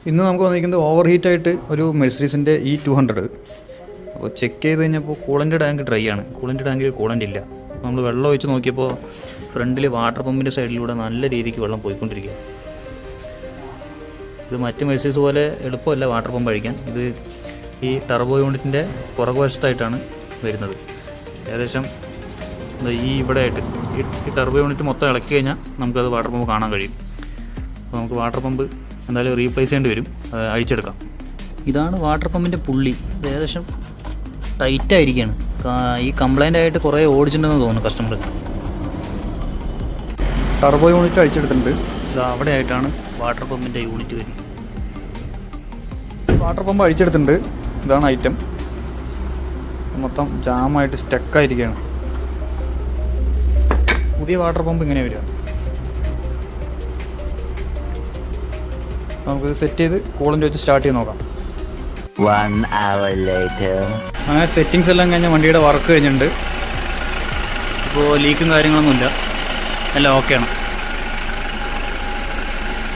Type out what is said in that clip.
ഇന്ന് നമുക്ക് വന്നിരിക്കുന്നത് ഓവർ ഹീറ്റായിട്ട് ഒരു മെഴ്സീഡീസിൻ്റെ E200. അപ്പോൾ ചെക്ക് ചെയ്ത് കഴിഞ്ഞപ്പോൾ കൂളൻ്റ് ടാങ്ക് ഡ്രൈ ആണ്. കൂളൻ്റ് ടാങ്കിൽ കൂളൻ്റ് ഇല്ല. നമ്മൾ വെള്ളം ഒഴിച്ച് നോക്കിയപ്പോൾ ഫ്രണ്ടിൽ വാട്ടർ പമ്പിൻ്റെ സൈഡിലൂടെ നല്ല രീതിക്ക് വെള്ളം പോയിക്കൊണ്ടിരിക്കുക. ഇത് മറ്റ് മെഴ്സീഡീസ് പോലെ എളുപ്പമല്ല വാട്ടർ പമ്പ് അഴിക്കാൻ. ഇത് ഈ ടർബോ യൂണിറ്റിൻ്റെ പുറകുവശത്തായിട്ടാണ് വരുന്നത്. ഏകദേശം ഈ ഇവിടെ ആയിട്ട് ഈ ടർബോ യൂണിറ്റ് മൊത്തം ഇളക്കി കഴിഞ്ഞാൽ നമുക്കത് വാട്ടർ പമ്പ് കാണാൻ കഴിയും. അപ്പോൾ നമുക്ക് വാട്ടർ പമ്പ് എന്തായാലും റീപ്ലേസ് ചെയ്യേണ്ടി വരും, അഴിച്ചെടുക്കാം. ഇതാണ് വാട്ടർ പമ്പിൻ്റെ പുള്ളി. ഇത് ഏകദേശം ടൈറ്റായിരിക്കുകയാണ്. ഈ കംപ്ലൈൻ്റ് ആയിട്ട് കുറേ ഓടിച്ചിട്ടുണ്ടെന്ന് തോന്നുന്നു കസ്റ്റമർ. Turbo unit അഴിച്ചെടുത്തിട്ടുണ്ട്. ഇത് അവിടെ ആയിട്ടാണ് വാട്ടർ പമ്പിൻ്റെ യൂണിറ്റ് വരുന്നത്. വാട്ടർ പമ്പ് അഴിച്ചെടുത്തിട്ടുണ്ട്. ഇതാണ് ഐറ്റം. മൊത്തം ജാമായിട്ട് സ്റ്റക്കായിരിക്കുകയാണ്. പുതിയ വാട്ടർ പമ്പ് ഇങ്ങനെ വരിക. നമുക്ക് സെറ്റ് ചെയ്ത് കൂളൻ്റ് വെച്ച് സ്റ്റാർട്ട് ചെയ്ത് നോക്കാം. 1 hour later. അങ്ങനെ സെറ്റിങ്സ് എല്ലാം കഴിഞ്ഞ് വണ്ടിയുടെ വർക്ക് കഴിഞ്ഞിട്ടുണ്ട്. ഇപ്പോൾ ലീക്കും കാര്യങ്ങളൊന്നുമില്ല, എല്ലാം ഓക്കെയാണ്.